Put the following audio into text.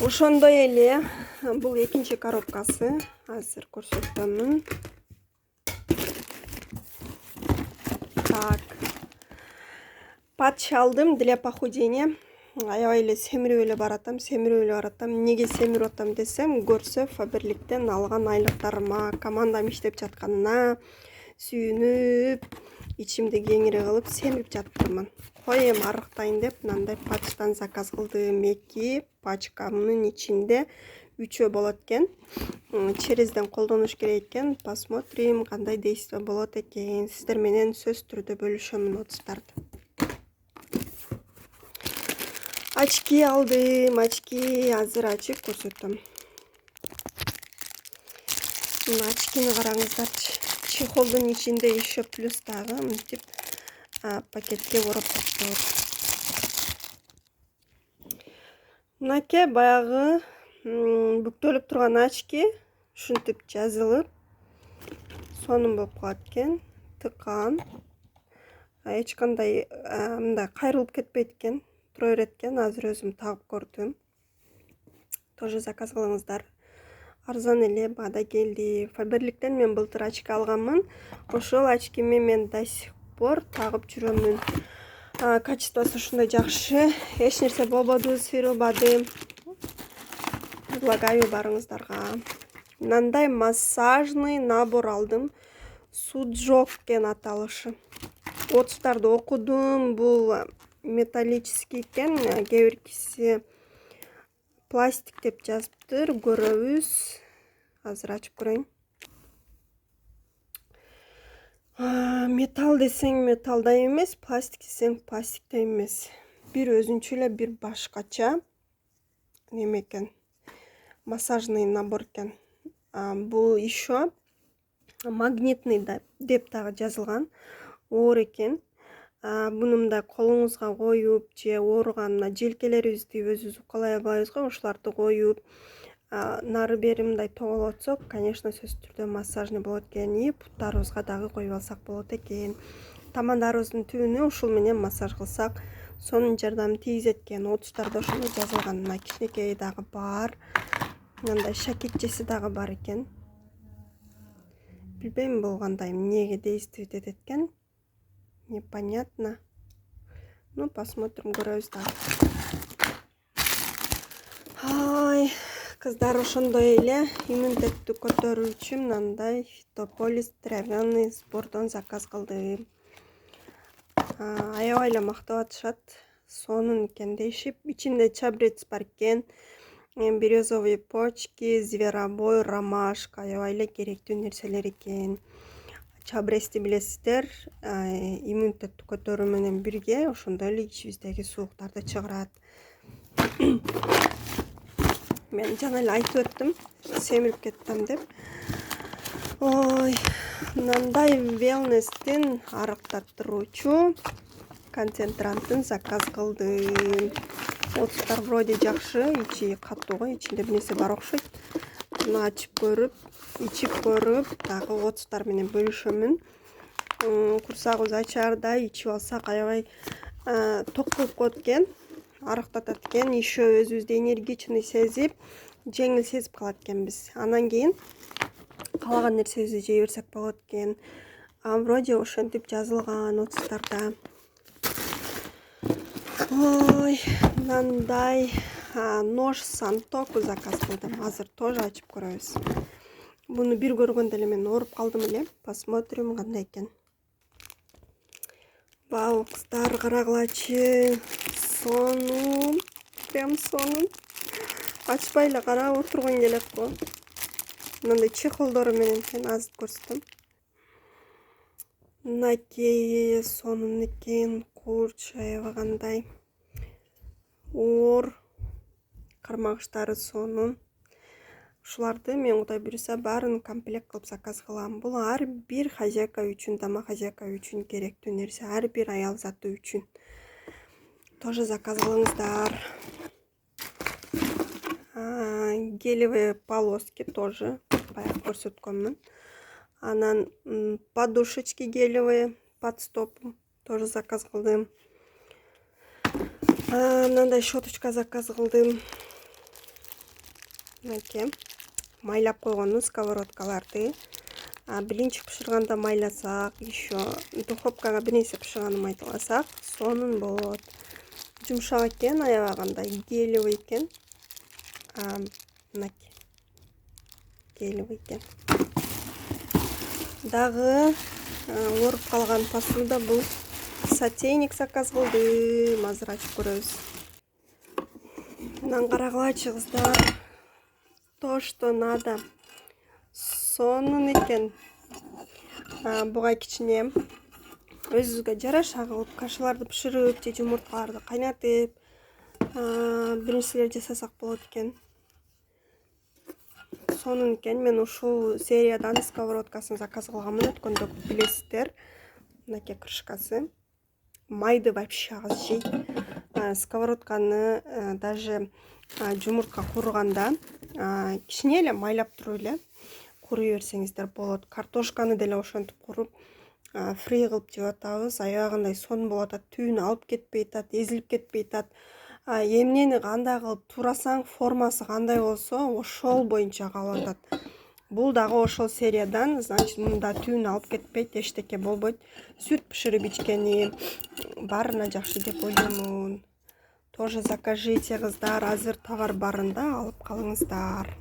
Ошондой эле бул экинчи коробкасы. Азыр көрсөтөмүн. Так. Патч алдым для похудения. Аябай эле семирип эле баратам. Неге семирип атам десем, көрсө Фаберликтен алган айлыктарыма, командам иштеп жатканына сүйүнүп, ичимди кеңири кылып семирип жатырмын. Кой эми арыктайын деп мындай патчтан заказ кылдым. 2 пачканын ичинде 3 болот экен. Черезден колдонуш керек экен. Посмотрим кандай действие болот экен. Сиздер менен сөз түрдө бөлүшөмүн отустарды. Очки алдым. Очки азыр ачып көрсөтөм. Мына очкини караңыздарчы. Чехолдун ичинде еще плюс дагы мынтип пакетке ороп таштап. Мынакей баягы бүктөлүп турган очки ушинтип жазылып сонун болуп калат экен. Тыккан. Эч кандай мындай кайрылып кетпейт экен. Тура берет экен. Азыр өзүм тагып көрдүм. Тоже заказ кылыңыздар. Арзан эле бада келди. Фаберликтен мен былтыр очки алганмын. Ошол очкими мен до сих пор тагып жүрөмүн. Качествосу ушундай жакшы. Эч нерсе болбоду, сыйрылбады. Предлагаю барыңыздарга. Мындай массажный набор алдым. Суджок экен аталышы. Отустарды окудум. Бул металлический экен. Кээ бир киши пластик деп жазыптыр. Көрөбүз. Азыр ачып көрөйүн. Металл десең металлда эмес, пластик десең пластикте эмес. Бир өзүнчө эле, бир башкача неме экен. Массажный набор экен. Бул еще магнитный деп дагы жазылган. Оор экен. Буну мындай колуңузга коюп, же ооруган желкелерибизди өзүбүз укалай албайбыз го, ошолорду коюп, нары бери мындай тоголотсок, конечно, сөзсүз түрдө массажный болот экен. И буттарыбызга дагы коюп алсак болот экен. Тамандарыбыздын түбүнө ушул менен массаж кылсак, сонун жардам тийгизет экен. Отустарда ошондой жазылган. Мына кичинекей дагы бар. Мындай шакетчеси дагы бар экен. Билбейм бул кандай, эмнеге действовать этет экен. Непонятно. Ну, посмотрим, көрөбүз дагы. Кыздар, ошондой эле иммунитетти көтөрүүчү мындай фитополис травяный сбордон заказ кылдым. Аябай эле мактап атышат. Сонун экен дешип, ичинде чабрец бар экен. Березовые почки, зверобой, ромашка, аябай эле керектүү нерселер экен. Чабрецти билесиздер, иммунитетти көтөрүү менен бирге ошондой эле ичибиздеги сууктарды чыгарат. Мен жана эле айтып өттүм, семирип кеттим деп. Ой, мындай wellness-тин арыктатыруучу концентрантын заказ кылдым. Отустар вроде жакшы, ичи катуу го, ичинде бир нерсе бар окшойт. Муну ачып көрүп, ичип көрүп, дагы отустар менен бөлүшөмүн. Курсагыбыз ачаарда ичип алсак аябай ток болуп коет экен, арыктатат экен. Еще өзүбүздү энергичный сезип, жеңил сезип калат экенбиз. Анан кийин каалаган нерсебизди жей берсек болот экен. Вроде ошентип жазылган отустарда. Ой, мындай нож сантоку заказ кылдым. Азыр тоже ачып көрөбүз. Буну бир көргөндө эле мен ооруп калдым эле. Посмотрим кандай экен. Вау, кыздар, карагылачы. Сонун. Прям сонун. Ачпай эле карап отургуң келет го. Мындай чехолдору менен экен, азыр көрсөтөм. Мынакей сонун экен. Курч аябай кандай. Оор. Кармагыштары сонун. Ушуларды мен Кудай буйруса баарын комплект кылып заказ кылам. Бул ар бир хозяйка үчүн, домохозяйка үчүн керектүү нерсе, ар бир аял заты үчүн. Тоже заказ кылыңыздар. Гелевые полоски тоже баягы көрсөткөнмүн. Анан подушечки гелевые под стопу тоже заказ кылдым. Мындай щеточка заказ кылдым. мынакей майлап койгон сковородкаларды. Блинчик пышырганда майласак, еще духовкага бир нерсе пышырганды майдаласак, сонун болот. Жумшак экен, аябаганда гелевый экен. Мынакей гелевый экен. Дагы ооруп калган посуда бул сотейник заказ кылдым. Азыр ачып көрөбүз. Мындан карагылачы кыздар. То, что надо. Сонун экен. Буга кичине өзүбүзгө жараша кылып кашаларды пышырып же жумурткаларды кайнатып бир нерселер жасасак болот экен. Сонун экен. Мен ушул сериядан сковородкасын заказ кылганмын, өткөндө билесиздер. Мынакей крышкасы. Майды вообще аз жейт. Сковородканы даже жумуртка курганда кичине эле майлап туруп эле куруй берсеңиздер болот. Картошканы деле ошентип куруп фри кылып жеп атабыз. Аябагандай сонун болуп атат. Түбүнө алып кетпей атат, эзилип кетпей атат. Эмнени кандай кылып турасаң, формасы кандай болсо, ошол боюнча калып атат. Бул дагы ошол сериядан, значит, мында түбүнө алып кетпейт, эчтеке болбойт. Сүт пышырып ичкени баарына жакшы деп ойлоймун. Тоже закажите кыздар, азыр товар барында алып калыңыздар.